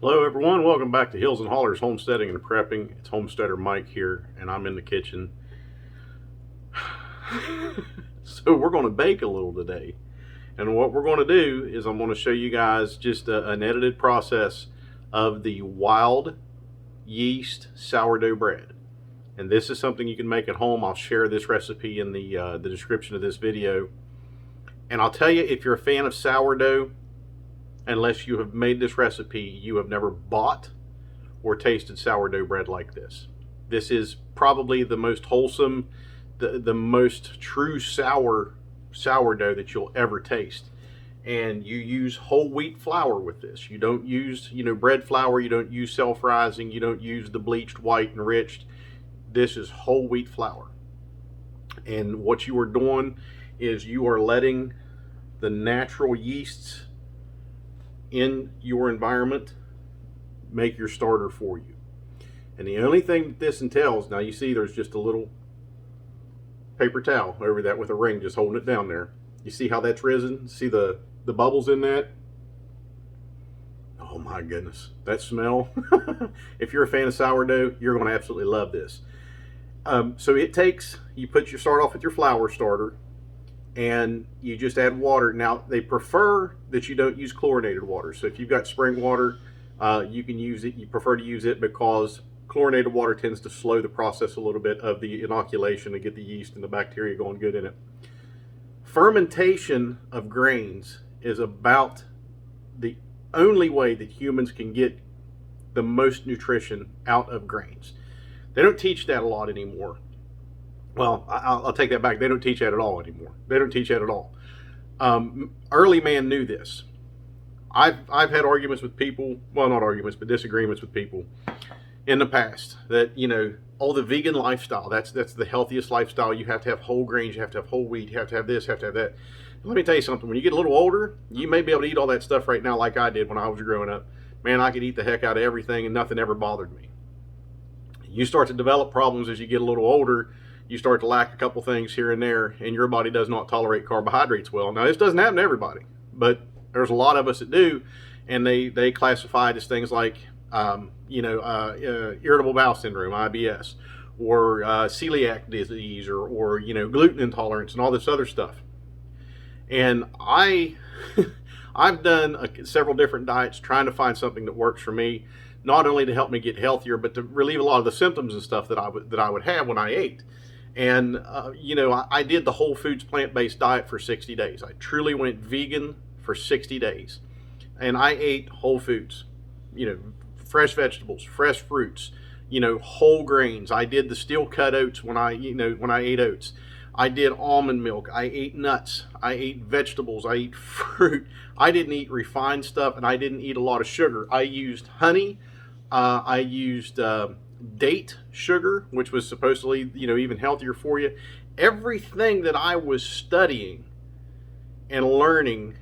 Hello everyone, welcome back to Hills and Hollers Homesteading and Prepping. It's Homesteader Mike here, and I'm in the kitchen. So we're going to bake a little today. And what we're going to do is I'm going to show you guys just an edited process of the wild yeast sourdough bread. And this is something you can make at home. I'll share this recipe in the description of this video. And I'll tell you, if you're a fan of sourdough, unless you have made this recipe, you have never bought or tasted sourdough bread like this. This is probably the most wholesome, the most true sourdough that you'll ever taste. And you use whole wheat flour with this. You don't use, bread flour. You don't use self-rising. You don't use the bleached, white, enriched. This is whole wheat flour. And what you are doing is you are letting the natural yeasts in your environment make your starter for you. And the only thing that this entails, now you see there's just a little paper towel over that with a ring just holding it down there. You see how that's risen? See the bubbles in that? Oh my goodness, that smell. If you're a fan of sourdough, you're going to absolutely love this. So you start off with your flour starter, and you just add water. Now, they prefer that you don't use chlorinated water. So if you've got spring water, you can use it. You prefer to use it because chlorinated water tends to slow the process a little bit of the inoculation to get the yeast and the bacteria going good in it. Fermentation of grains is about the only way that humans can get the most nutrition out of grains. They don't teach that a lot anymore. Well, I'll take that back. They don't teach that at all anymore. They don't teach that at all. Early man knew this. I've had arguments with people, well, not arguments, but disagreements with people in the past that, the vegan lifestyle, that's the healthiest lifestyle. You have to have whole grains, you have to have whole wheat, you have to have this, you have to have that. Let me tell you something. When you get a little older, you may be able to eat all that stuff right now like I did when I was growing up. Man, I could eat the heck out of everything and nothing ever bothered me. You start to develop problems as you get a little older. You start to lack a couple things here and there, and your body does not tolerate carbohydrates well. Now, this doesn't happen to everybody, but there's a lot of us that do, and they classify it as things like, irritable bowel syndrome, IBS, or celiac disease, or gluten intolerance, and all this other stuff. And I've done several different diets trying to find something that works for me, not only to help me get healthier, but to relieve a lot of the symptoms and stuff that I would have when I ate. And, I did the whole foods plant-based diet for 60 days. I truly went vegan for 60 days. And I ate whole foods, fresh vegetables, fresh fruits, whole grains. I did the steel cut oats when I ate oats. I did almond milk. I ate nuts. I ate vegetables. I ate fruit. I didn't eat refined stuff, and I didn't eat a lot of sugar. I used honey. I used date sugar, which was supposedly, even healthier for you. Everything that I was studying and learning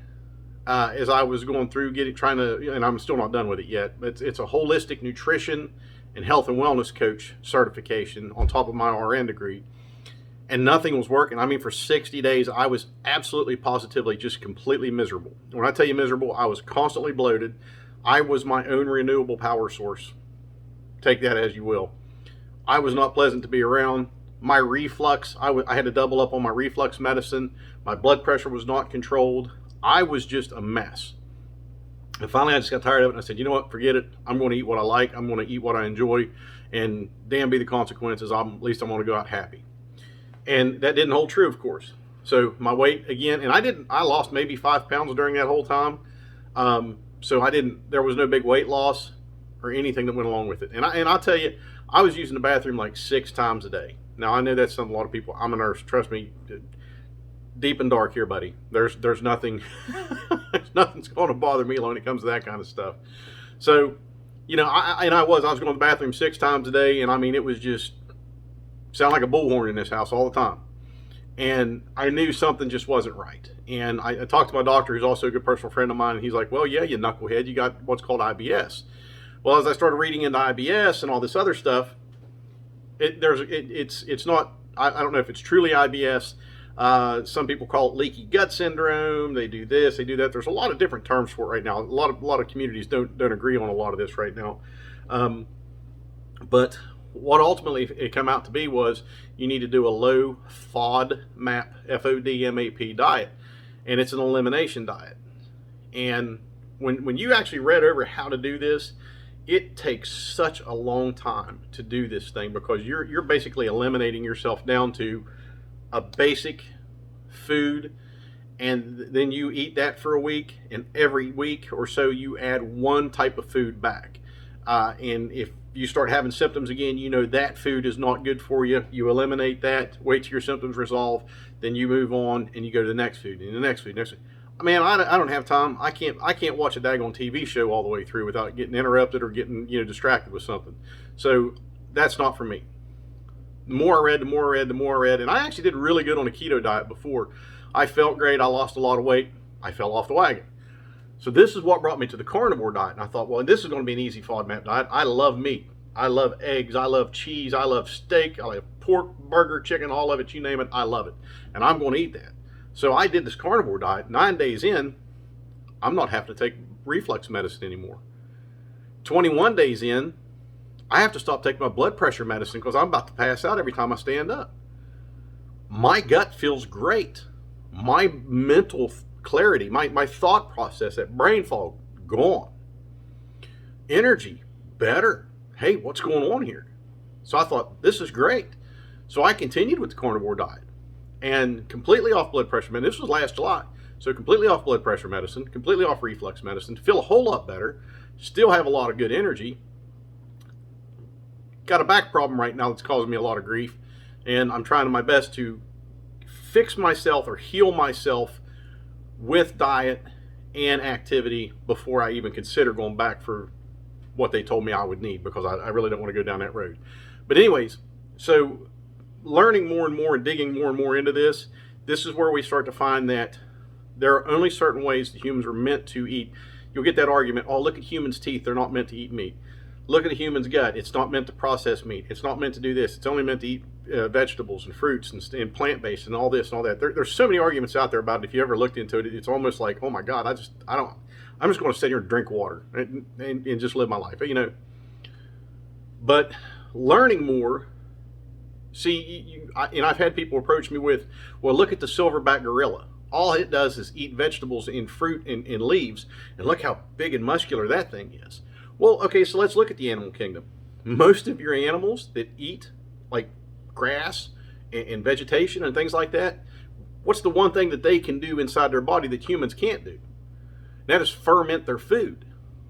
as I was going through and I'm still not done with it yet, but it's a holistic nutrition and health and wellness coach certification on top of my RN degree. And nothing was working. I mean, for 60 days, I was absolutely positively just completely miserable. When I tell you miserable, I was constantly bloated. I was my own renewable power source. Take that as you will. I was not pleasant to be around. My reflux, I had to double up on my reflux medicine. My blood pressure was not controlled. I was just a mess. And finally, I just got tired of it, and I said, you know what, forget it. I'm going to eat what I like. I'm going to eat what I enjoy, and damn be the consequences. At least I'm going to go out happy. And that didn't hold true, of course. So my weight, again, and I lost maybe 5 pounds during that whole time. There was no big weight loss or anything that went along with it. And I'll tell you, I was using the bathroom like 6 times a day. Now, I know that's a lot of people. I'm a nurse. Trust me, deep and dark here, buddy. There's nothing, nothing's going to bother me when it comes to that kind of stuff. So, I was going to the bathroom 6 times a day. And I mean, it was just sound like a bullhorn in this house all the time. And I knew something just wasn't right. And I talked to my doctor, who's also a good personal friend of mine, and he's like, well, yeah, you knucklehead, you got what's called IBS. Well, as I started reading into IBS and all this other stuff, it's not, I don't know if it's truly IBS. Some people call it leaky gut syndrome. They do this, they do that. There's a lot of different terms for it right now. A lot of communities don't agree on a lot of this right now. But what ultimately it came out to be was you need to do a low FODMAP, FODMAP diet, and it's an elimination diet. And when you actually read over how to do this, it takes such a long time to do this thing, because you're basically eliminating yourself down to a basic food, and then you eat that for a week, and every week or so you add one type of food back. And if you start having symptoms again, you know that food is not good for you. You eliminate that, wait till your symptoms resolve, then you move on and you go to the next food and the next food, next food. Man, I don't have time. I can't watch a daggone TV show all the way through without getting interrupted or getting distracted with something. So that's not for me. The more I read, and I actually did really good on a keto diet before. I felt great. I lost a lot of weight. I fell off the wagon. So this is what brought me to the carnivore diet, and I thought, well, this is going to be an easy FODMAP diet. I love meat. I love eggs. I love cheese. I love steak. I love pork, burger, chicken, all of it. You name it, I love it, and I'm going to eat that. So I did this carnivore diet. 9 days in, I'm not having to take reflux medicine anymore. 21 days in, I have to stop taking my blood pressure medicine because I'm about to pass out every time I stand up. My gut feels great. My mental clarity, my thought process, that brain fog, gone. Energy, better. Hey, what's going on here? So I thought, this is great. So I continued with the carnivore diet and completely off blood pressure medicine. This was last July. So completely off blood pressure medicine, completely off reflux medicine, feel a whole lot better, still have a lot of good energy. Got a back problem right now that's causing me a lot of grief, and I'm trying my best to fix myself or heal myself with diet and activity before I even consider going back for what they told me I would need, because I really don't want to go down that road. But anyways, so learning more and more and digging more and more into this is where we start to find that there are only certain ways that humans are meant to eat. You'll get that argument, oh, look at humans' teeth, they're not meant to eat meat. Look at a human's gut, it's not meant to process meat. It's not meant to do this. It's only meant to eat vegetables and fruits and plant-based and all this and all that. There's so many arguments out there about it. If you ever looked into it, it's almost like, oh my God, I'm just going to sit here and drink water and just live my life, But learning more, and I've had people approach me with, well, look at the silverback gorilla. All it does is eat vegetables and fruit and leaves, and look how big and muscular that thing is. Well, okay, so let's look at the animal kingdom. Most of your animals that eat like grass and vegetation and things like that, what's the one thing that they can do inside their body that humans can't do? That is ferment their food.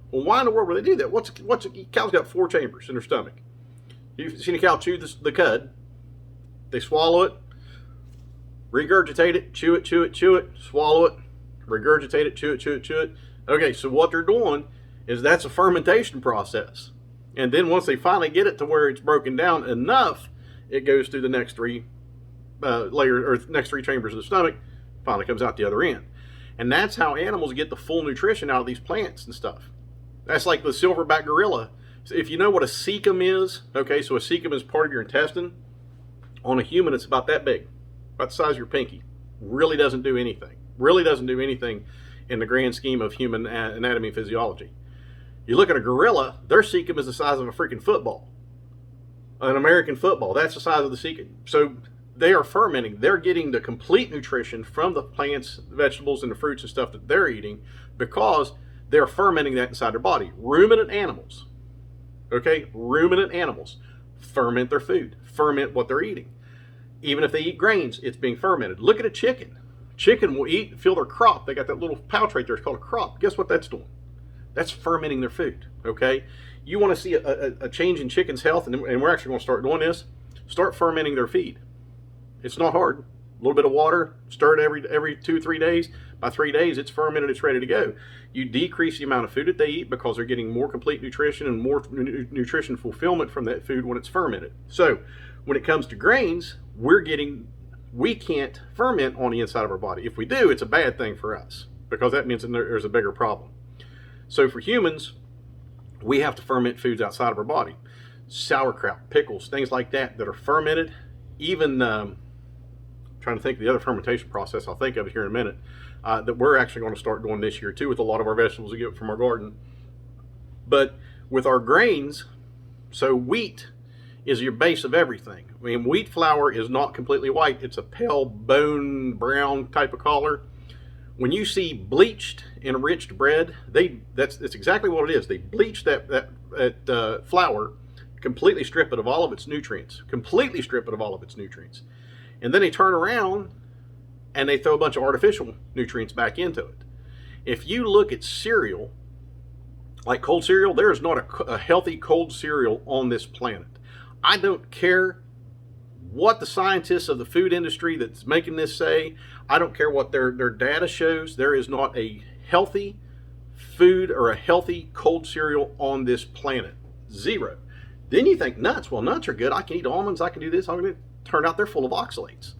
Well, why in the world would they do that? Cows got 4 chambers in their stomach. You've seen a cow chew the cud. They swallow it, regurgitate it, chew it, swallow it, regurgitate it, chew it. Okay, so what they're doing is that's a fermentation process. And then once they finally get it to where it's broken down enough, it goes through the next 3 next 3 chambers of the stomach, finally comes out the other end. And that's how animals get the full nutrition out of these plants and stuff. That's like the silverback gorilla. So if you know what a cecum is, okay, so a cecum is part of your intestine. On a human, it's about that big, about the size of your pinky. Really doesn't do anything. Really doesn't do anything in the grand scheme of human anatomy and physiology. You look at a gorilla, their cecum is the size of a freaking football. An American football, that's the size of the cecum. So they are fermenting. They're getting the complete nutrition from the plants, the vegetables, and the fruits and stuff that they're eating, because they're fermenting that inside their body. Ruminant animals, okay? Ruminant animals ferment their food, ferment what they're eating. Even if they eat grains, it's being fermented. Look at a chicken. Chicken will fill their crop. They got that little pouch right there. It's called a crop. Guess what that's doing? That's fermenting their food, okay? You want to see a change in chicken's health, and we're actually going to start doing this. Start fermenting their feed. It's not hard. A little bit of water, stir it every 2-3 days. By 3 days, it's fermented, it's ready to go. You decrease the amount of food that they eat because they're getting more complete nutrition and more nutrition fulfillment from that food when it's fermented. So when it comes to grains, we can't ferment on the inside of our body. If we do, it's a bad thing for us, because that means that there's a bigger problem. So for humans, we have to ferment foods outside of our body. Sauerkraut, pickles, things like that are fermented. Even trying to think of the other fermentation process. I'll think of it here in a minute. That we're actually going to start doing this year too with a lot of our vegetables we get from our garden. But with our grains, so wheat is your base of everything. I mean, wheat flour is not completely white. It's a pale bone brown type of color. When you see bleached, enriched bread, that's exactly what it is. They bleach that flour, completely strip it of all of its nutrients, and then they turn around and they throw a bunch of artificial nutrients back into it. If you look at cereal, like cold cereal, there is not a healthy cold cereal on this planet. I don't care what the scientists of the food industry that's making this say. I don't care what their data shows. There is not a healthy food or a healthy cold cereal on this planet. Zero. Then you think nuts. Well, nuts are good. I can eat almonds. I can do this. Turn out they're full of oxalates.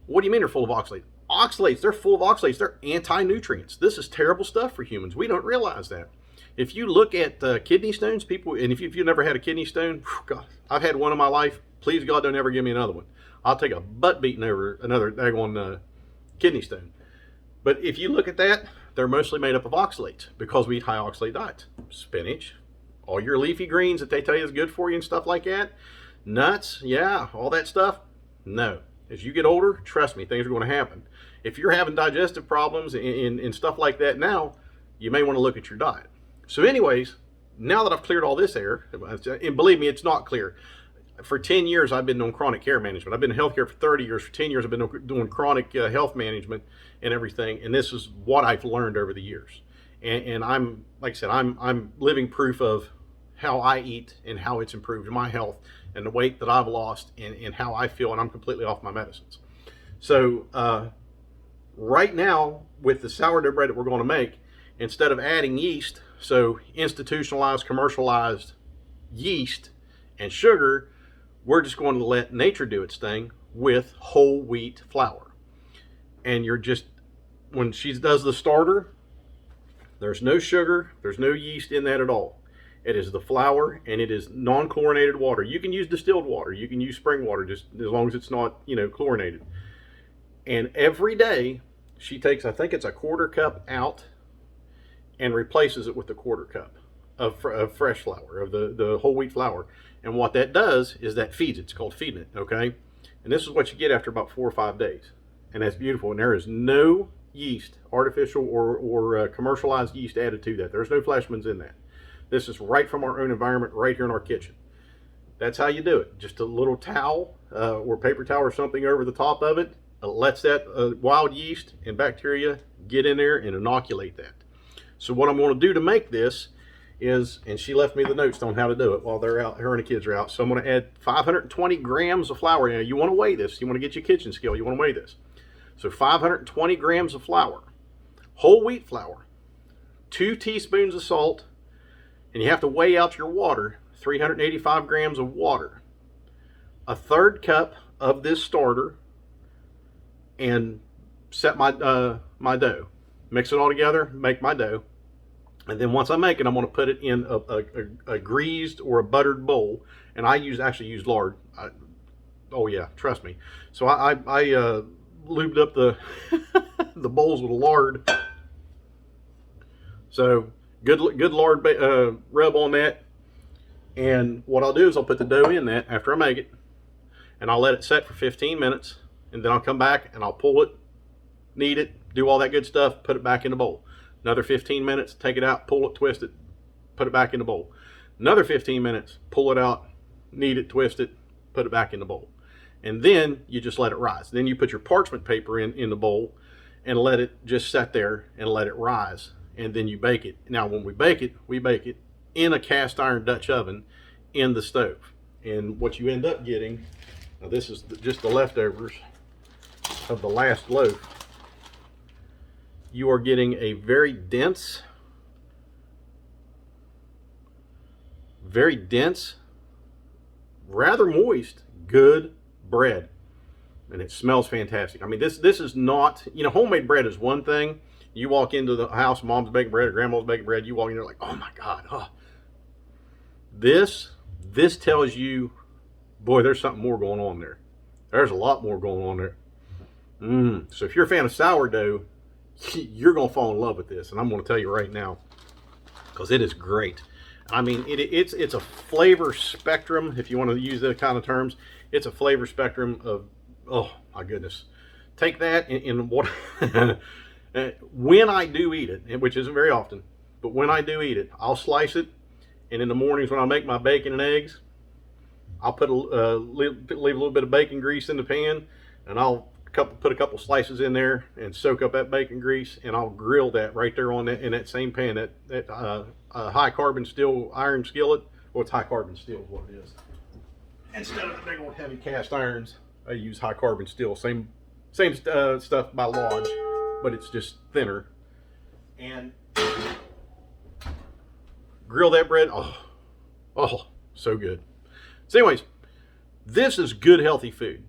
What do you mean they're full of oxalates? Oxalates, they're full of oxalates. They're anti-nutrients. This is terrible stuff for humans. We don't realize that. If you look at kidney stones, people, and if you've never had a kidney stone, God, I've had one in my life. Please God, don't ever give me another one. I'll take a butt beating over another daggone kidney stone. But if you look at that, they're mostly made up of oxalates because we eat high oxalate diets. Spinach, all your leafy greens that they tell you is good for you and stuff like that. Nuts, yeah, all that stuff. No. As you get older, trust me, things are going to happen. If you're having digestive problems and stuff like that now, you may want to look at your diet. So anyways, now that I've cleared all this air, and believe me, it's not clear. For 10 years, I've been doing chronic care management. I've been in healthcare for 30 years. For 10 years, I've been doing chronic health management and everything. And this is what I've learned over the years. And I'm, like I said, I'm living proof of how I eat and how it's improved my health and the weight that I've lost and how I feel, and I'm completely off my medicines. So right now, with the sourdough bread that we're going to make, instead of adding yeast, so institutionalized, commercialized yeast and sugar, we're just going to let nature do its thing with whole wheat flour. And you're just, when she does the starter, there's no sugar, there's no yeast in that at all. It is the flour, and it is non-chlorinated water. You can use distilled water. You can use spring water, just as long as it's not, chlorinated. And every day, she takes, I think it's a quarter cup out and replaces it with a quarter cup of fresh flour, of the whole wheat flour. And what that does is that feeds it. It's called feeding it, okay? And this is what you get after about 4 or 5 days. And that's beautiful. And there is no yeast, artificial or commercialized yeast added to that. There's no Fleshman's in that. This is right from our own environment, right here in our kitchen. That's how you do it. Just a little towel or paper towel or something over the top of it. Lets that wild yeast and bacteria get in there and inoculate that. So what I'm going to do to make this is, and she left me the notes on how to do it while they're out, her and the kids are out. So I'm going to add 520 grams of flour. Now you want to weigh this. You want to get your kitchen scale. You want to weigh this. So 520 grams of flour, whole wheat flour, 2 teaspoons of salt, and you have to weigh out your water, 385 grams of water, a 1/3 cup of this starter, and set my my dough. Mix it all together, make my dough. And then once I make it, I'm going to put it in a greased or a buttered bowl. And I actually use lard. Oh yeah, trust me. So I lubed up the the bowls with lard. So good lard rub on that. And what I'll do is I'll put the dough in that after I make it, and I'll let it set for 15 minutes, and then I'll come back and I'll pull it, knead it, do all that good stuff, put it back in the bowl. Another 15 minutes, take it out, pull it, twist it, put it back in the bowl. Another 15 minutes, pull it out, knead it, twist it, put it back in the bowl. And then you just let it rise. Then you put your parchment paper in the bowl and let it just sit there and let it rise. And then you bake it. Now when we bake it in a cast iron Dutch oven in the stove. And what you end up getting, now this is just the leftovers of the last loaf. You are getting a very dense, rather moist, good bread. And it smells fantastic. I mean, this is not, homemade bread is one thing. You walk into the house, mom's baking bread or grandma's baking bread, you walk in there like, oh my God. Oh. This tells you, boy, there's something more going on there. There's a lot more going on there. So if you're a fan of sourdough, you're going to fall in love with this. And I'm going to tell you right now, because it is great. I mean, it's a flavor spectrum, if you want to use that kind of terms. It's a flavor spectrum of, oh my goodness. Take that and what, when I do eat it, which isn't very often, but when I do eat it, I'll slice it. And in the mornings when I make my bacon and eggs, I'll put leave a little bit of bacon grease in the pan, and I'll put a couple slices in there and soak up that bacon grease, and I'll grill that right there on that in that same pan, that high carbon steel iron skillet. Well, it's high carbon steel is what it is. Instead of the big old heavy cast irons, I use high carbon steel. Same stuff by Lodge, but it's just thinner. And grill that bread. Oh, so good. So anyways, this is good healthy food.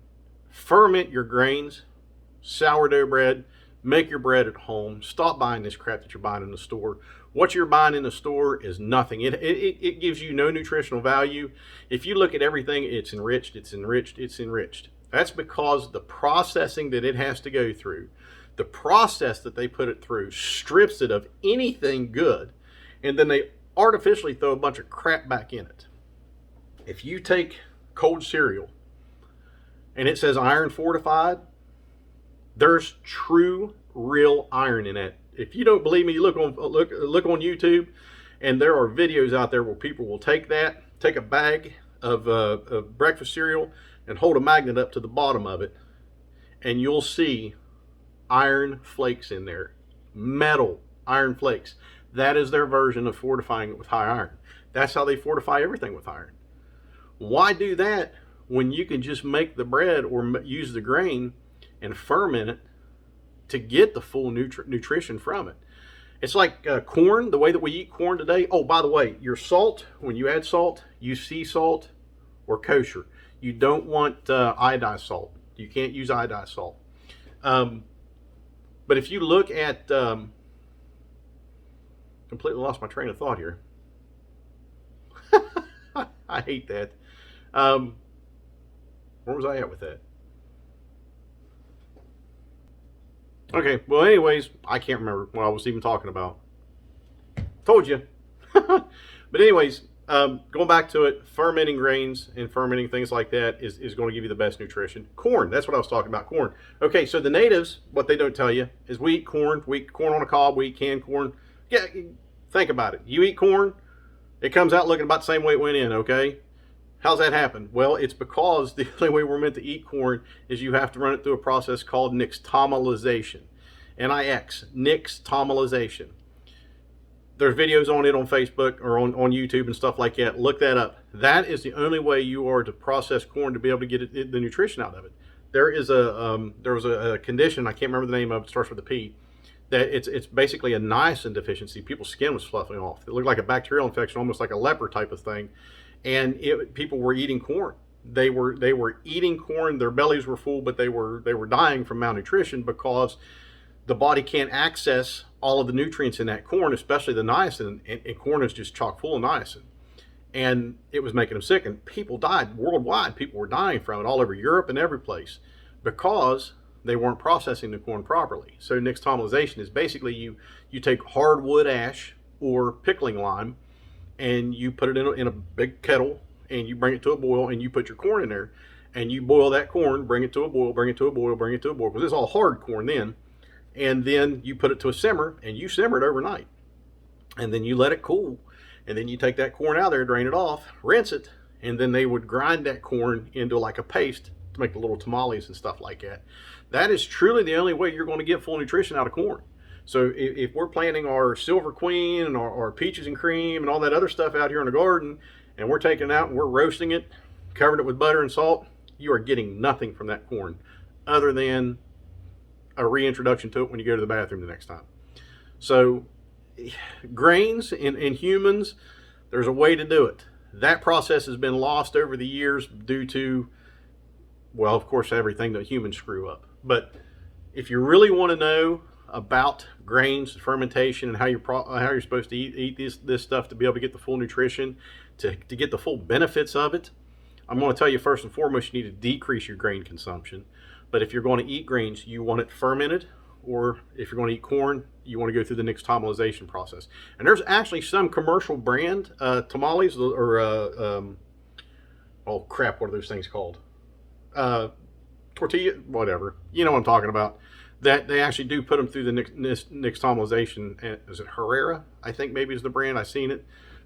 Ferment your grains, sourdough bread, make your bread at home. Stop buying this crap that you're buying in the store. What you're buying in the store is nothing. It gives you no nutritional value. If you look at everything, it's enriched, it's enriched, it's enriched. That's because the processing that it has to go through, the process that they put it through, strips it of anything good, and then they artificially throw a bunch of crap back in it. If you take cold cereal and it says iron fortified, there's true, real iron in that. If you don't believe me, look on YouTube, and there are videos out there where people will take a bag of breakfast cereal and hold a magnet up to the bottom of it, and you'll see iron flakes in there, metal iron flakes. That is their version of fortifying it with high iron. That's how they fortify everything with iron. Why do that when you can just make the bread or use the grain and ferment it to get the full nutrition from it? It's like corn, the way that we eat corn today. Oh, by the way, your salt, when you add salt, use sea salt or kosher. You don't want iodized salt. You can't use iodized salt. But if you look at, completely lost my train of thought here. I hate that. Where was I at with that? Okay, well anyways, I can't remember what I was even talking about. Told you. But anyways, going back to it, fermenting grains and fermenting things like that is going to give you the best nutrition. Corn, that's what I was talking about, corn. Okay, so the natives, what they don't tell you is we eat corn on a cob, we eat canned corn. Yeah, think about it. You eat corn, it comes out looking about the same way it went in, okay? How's that happen? Well, it's because the only way we're meant to eat corn is you have to run it through a process called nixtamalization. N-I-X, nixtamalization. There's videos on it on Facebook or on YouTube and stuff like that. Look that up. That is the only way you are to process corn to be able to get the nutrition out of it. There was a condition, I can't remember the name of it, starts with a P, that it's basically a niacin deficiency. People's skin was sloughing off. It looked like a bacterial infection, almost like a leper type of thing. And people were eating corn. They were eating corn. Their bellies were full, but they were dying from malnutrition because the body can't access all of the nutrients in that corn, especially the niacin. And corn is just chock full of niacin. And it was making them sick. And people died worldwide. People were dying from it all over Europe and every place because they weren't processing the corn properly. So nixtamalization is basically you take hardwood ash or pickling lime, and you put it in a big kettle, and you bring it to a boil, and you put your corn in there, and you boil that corn, bring it to a boil, bring it to a boil, bring it to a boil, because it's all hard corn then. And then you put it to a simmer, and you simmer it overnight. And then you let it cool, and then you take that corn out there, drain it off, rinse it, and then they would grind that corn into like a paste to make the little tamales and stuff like that. That is truly the only way you're going to get full nutrition out of corn. So if we're planting our Silver Queen and our peaches and cream and all that other stuff out here in the garden, and we're taking it out and we're roasting it, covering it with butter and salt, you are getting nothing from that corn other than a reintroduction to it when you go to the bathroom the next time. So grains in humans, there's a way to do it. That process has been lost over the years due to, well, of course, everything that humans screw up. But if you really want to know about grains, fermentation, and how you're supposed to eat this stuff to be able to get the full nutrition, to get the full benefits of it, I'm going to tell you first and foremost, you need to decrease your grain consumption. But if you're going to eat grains, you want it fermented, or if you're going to eat corn, you want to go through the nixtamalization process. And there's actually some commercial brand tamales, or oh crap, what are those things called? Tortilla, whatever. You know what I'm talking about. That they actually do put them through the nixtamalization. Is it Herrera? I think maybe is the brand. I've seen it.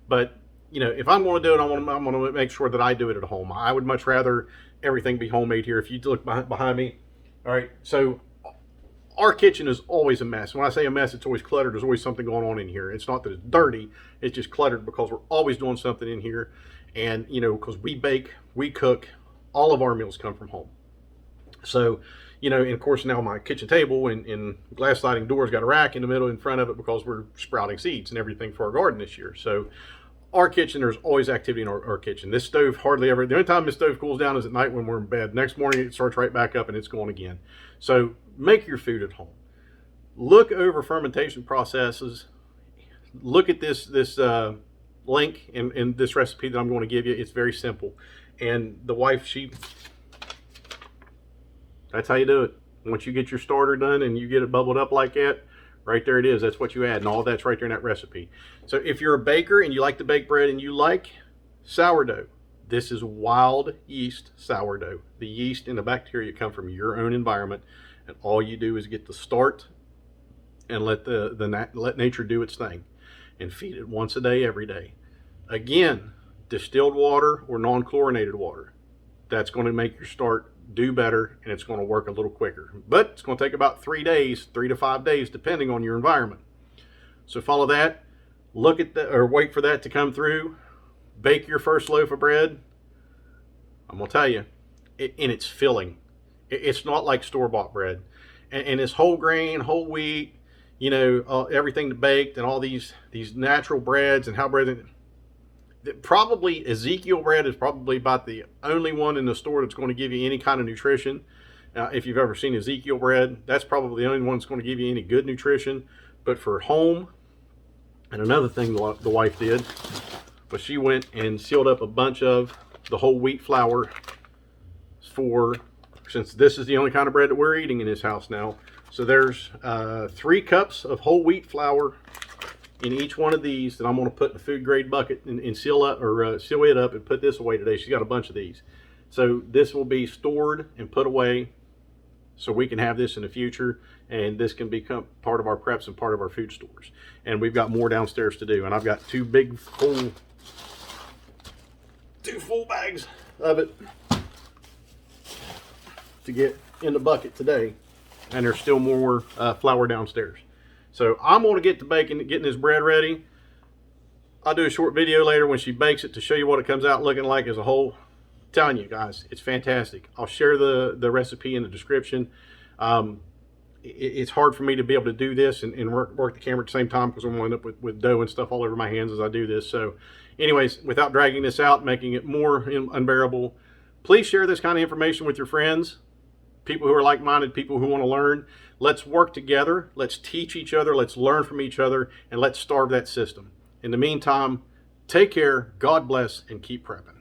But you know, if I'm going to do it, I'm going to make sure that I do it at home. I would much rather everything be homemade here. If you look behind me, all right. So our kitchen is always a mess. When I say a mess, it's always cluttered. There's always something going on in here. It's not that it's dirty. It's just cluttered because we're always doing something in here. And, you know, because we bake, we cook, all of our meals come from home. So, you know, and of course now my kitchen table and glass sliding doors got a rack in the middle in front of it because we're sprouting seeds and everything for our garden this year. So our kitchen, there's always activity in our kitchen. This stove hardly ever, the only time this stove cools down is at night when we're in bed. Next morning it starts right back up and it's going again. So make your food at home. Look over fermentation processes. Look at this link in this recipe that I'm going to give you. It's very simple. And the wife, that's how you do it. Once you get your starter done and you get it bubbled up like that, right there it is. That's what you add, and all that's right there in that recipe. So if you're a baker and you like to bake bread and you like sourdough, this is wild yeast sourdough. The yeast and the bacteria come from your own environment, and all you do is get the start and let let nature do its thing, and feed it once a day, every day. Again, distilled water or non-chlorinated water. That's going to make your start do better, and it's going to work a little quicker. But it's going to take about 3 days, 3 to 5 days, depending on your environment. So follow that. Look at or wait for that to come through. Bake your first loaf of bread. I'm going to tell you, and it's filling. It's not like store-bought bread. And it's whole grain, whole wheat, you know, everything baked, and all these natural breads and how bread. Probably Ezekiel bread is probably about the only one in the store that's going to give you any kind of nutrition. If you've ever seen Ezekiel bread, that's probably the only one that's going to give you any good nutrition. But for home, and another thing the wife did was she went and sealed up a bunch of the whole wheat flour since this is the only kind of bread that we're eating in this house now. So there's 3 cups of whole wheat flour in each one of these that I'm going to put in a food grade bucket and seal up, or seal it up and put this away today. She's got a bunch of these. So this will be stored and put away so we can have this in the future, and this can become part of our preps and part of our food stores. And we've got more downstairs to do, and I've got 2 full bags of it to get in the bucket today, and there's still more flour downstairs. So I'm going to get to getting this bread ready. I'll do a short video later when she bakes it to show you what it comes out looking like as a whole. I'm telling you guys, it's fantastic. I'll share the recipe in the description. It's hard for me to be able to do this and work the camera at the same time because I'm going to end up with dough and stuff all over my hands as I do this. So anyways, without dragging this out, making it more unbearable, please share this kind of information with your friends, people who are like-minded, people who want to learn. Let's work together. Let's teach each other. Let's learn from each other, and let's starve that system. In the meantime, take care, God bless, and keep prepping.